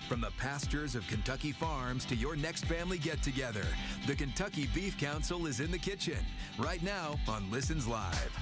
From the pastures of Kentucky farms to your next family get-together, the Kentucky Beef Council is in the kitchen right now on Listens Live.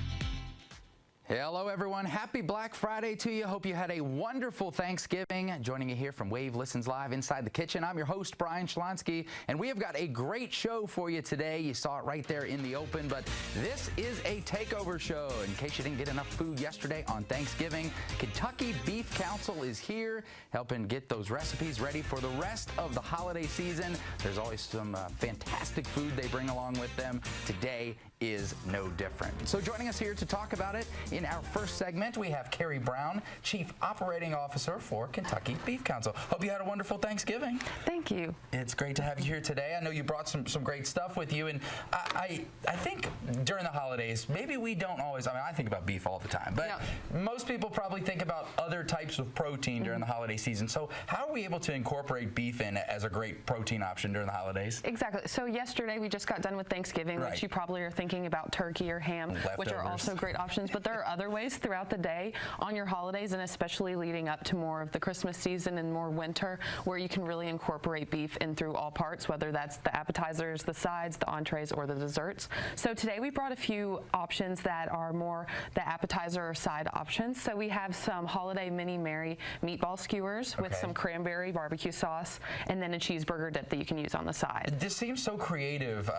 Hello, everyone. Happy Black Friday to you. Hope you had a wonderful Thanksgiving. Joining you here from Wave Listens Live inside the kitchen, I'm your host, Brian Shlonsky, and we have got a great show for you today. You saw it right there in the open, but this is a takeover show. In case you didn't get enough food yesterday on Thanksgiving, Kentucky Beef Council is here helping get those recipes ready for the rest of the holiday season. There's always some fantastic food they bring along with them. Today is no different. So joining us here to talk about it, in our first segment, we have Carrie Brown, Chief Operating Officer for Kentucky Beef Council. Hope you had a wonderful Thanksgiving. Thank you. It's great to have you here today. I know you brought some great stuff with you, and I think during the holidays, maybe we don't always, I think about beef all the time, but most people probably think about other types of protein during the holiday season. So how are we able to incorporate beef in as a great protein option during the holidays? Exactly. So yesterday we just got done with Thanksgiving, which you probably are thinking about turkey or ham, which are also great options, but there are other ways throughout the day on your holidays, and especially leading up to more of the Christmas season and more winter, where you can really incorporate beef in through all parts, whether that's the appetizers, the sides, the entrees, or the desserts. So today we brought a few options that are more the appetizer or side options. So we have some holiday mini Mary meatball skewers with some cranberry barbecue sauce, and then a cheeseburger dip that you can use on the side. This seems so creative,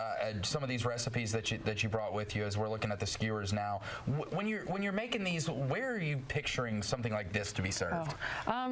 some of these recipes that you brought with you as we're looking at the skewers now. When you're making these, where are you picturing something like this to be served?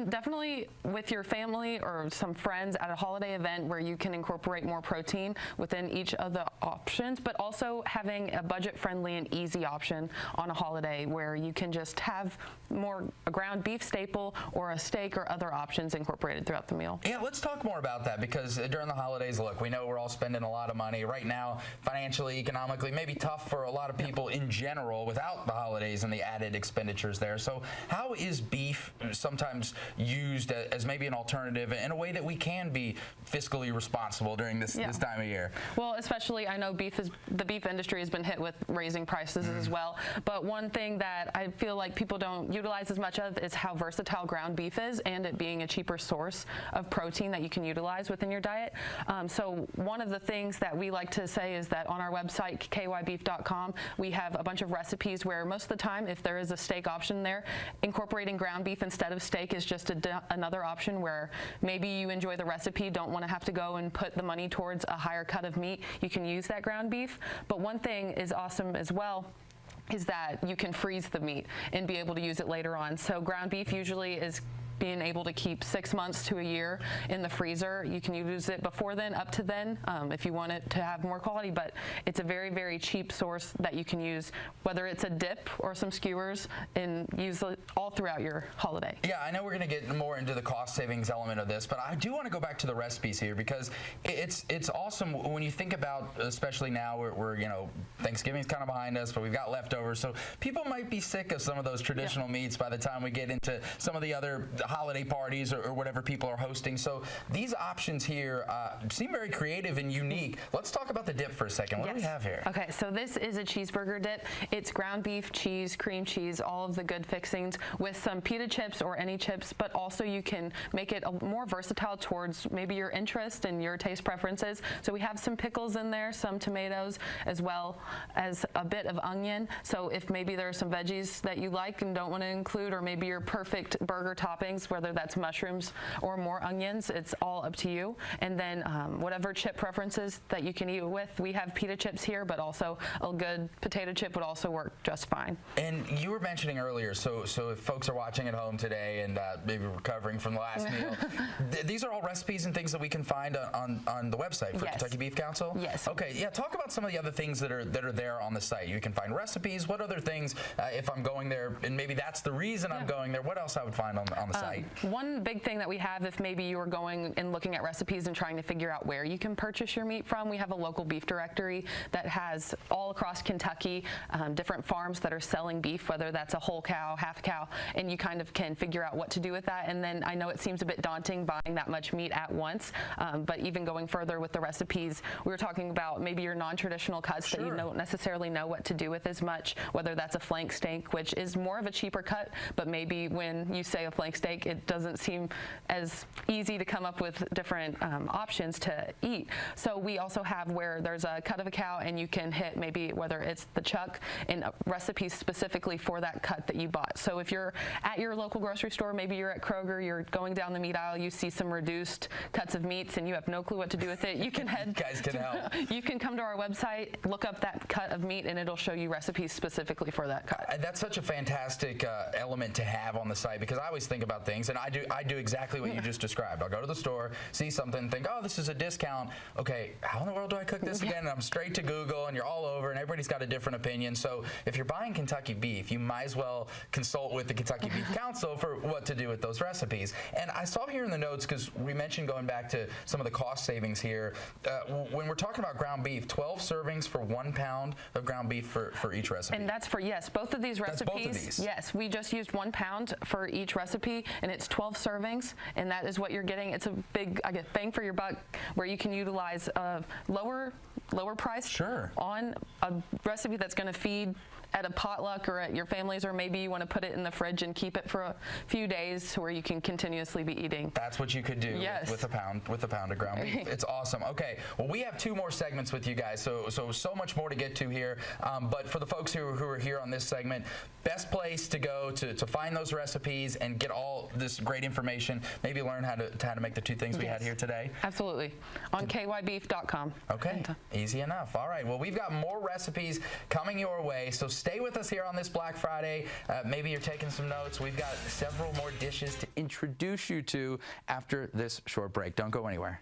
Definitely with your family or some friends at a holiday event where you can incorporate more protein within each of the options, but also having a budget-friendly and easy option on a holiday where you can just have more a ground beef staple or a steak or other options incorporated throughout the meal. Yeah, let's talk more about that, because during the holidays, look, we know we're all spending a lot of money right now, financially, economically, maybe tough for a lot of people in general without the holidays and the added expenditures there. So how is beef sometimes used as maybe an alternative in a way that we can be fiscally responsible during this time of year? Well, especially I know the beef industry has been hit with raising prices as well, but one thing that I feel like people don't utilize as much of is how versatile ground beef is, and it being a cheaper source of protein that you can utilize within your diet. So one of the things that we like to say is that on our website, kybeef.com, we have a bunch of recipes where most of the time, if there is a steak option there, incorporating ground beef instead of steak is just another option where maybe you enjoy the recipe, don't want to have to go and put the money towards a higher cut of meat. You can use that ground beef. But one thing is awesome as well is that you can freeze the meat and be able to use it later on. So ground beef usually is being able to keep 6 months to a year in the freezer. You can use it before then, up to then, if you want it to have more quality, but it's a very, very cheap source that you can use, whether it's a dip or some skewers, and use it all throughout your holiday. Yeah, I know we're going to get more into the cost savings element of this, but I do want to go back to the recipes here, because it's awesome when you think about, especially now we're Thanksgiving's kind of behind us, but we've got leftovers, so people might be sick of some of those traditional meats by the time we get into some of the other holiday parties or whatever people are hosting. So these options here seem very creative and unique. Let's talk about the dip for a second. What do we have here? Okay, so this is a cheeseburger dip. It's ground beef, cheese, cream cheese, all of the good fixings with some pita chips or any chips, but also you can make it more versatile towards maybe your interest and your taste preferences. So we have some pickles in there, some tomatoes, as well as a bit of onion. So if maybe there are some veggies that you like and don't want to include, or maybe your perfect burger toppings, whether that's mushrooms or more onions, it's all up to you. And then whatever chip preferences that you can eat it with, we have pita chips here, but also a good potato chip would also work just fine. And you were mentioning earlier, so if folks are watching at home today and maybe recovering from the last meal, these are all recipes and things that we can find on the website for Kentucky Beef Council? Yes. Okay, yeah, talk about some of the other things that are there on the site. You can find recipes. What other things, if I'm going there, and maybe that's the reason I'm going there, what else I would find on the site? One big thing that we have, if maybe you are going and looking at recipes and trying to figure out where you can purchase your meat from, we have a local beef directory that has all across Kentucky different farms that are selling beef, whether that's a whole cow, half cow, and you kind of can figure out what to do with that. And then I know it seems a bit daunting buying that much meat at once, but even going further with the recipes, we were talking about maybe your non-traditional cuts that you don't necessarily know what to do with as much, whether that's a flank steak, which is more of a cheaper cut, but maybe when you say a flank steak, make, it doesn't seem as easy to come up with different options to eat. So we also have where there's a cut of a cow and you can hit maybe whether it's the chuck in recipes specifically for that cut that you bought. So if you're at your local grocery store, maybe you're at Kroger, you're going down the meat aisle, you see some reduced cuts of meats and you have no clue what to do with it, you can head guys can help. You can come to our website, look up that cut of meat, and it'll show you recipes specifically for that cut. That's such a fantastic element to have on the site, because I always think about things, and I do exactly what you just described. I'll go to the store, see something, think, oh, this is a discount. Okay, how in the world do I cook this again? And I'm straight to Google, and you're all over, and everybody's got a different opinion. So if you're buying Kentucky beef, you might as well consult with the Kentucky Beef Council for what to do with those recipes. And I saw here in the notes, because we mentioned going back to some of the cost savings here, when we're talking about ground beef, 12 servings for 1 pound of ground beef for each recipe. And that's for, yes, both of these recipes. That's both of these. Yes, we just used 1 pound for each recipe, and it's 12 servings, and that is what you're getting. It's a big, I guess, bang for your buck, where you can utilize lower price on a recipe that's going to feed at a potluck or at your family's, or maybe you want to put it in the fridge and keep it for a few days to where you can continuously be eating. That's what you could do with a pound of ground beef. It's awesome. Okay, well, we have 2 more segments with you guys, so much more to get to here. But for the folks who are here on this segment, best place to go to find those recipes and get all this great information, maybe learn how to make the 2 things we had here today. Absolutely. On kybeef.com. Okay, easy enough. All right, well, we've got more recipes coming your way, so stay with us here on this Black Friday. Maybe you're taking some notes. We've got several more dishes to introduce you to after this short break. Don't go anywhere.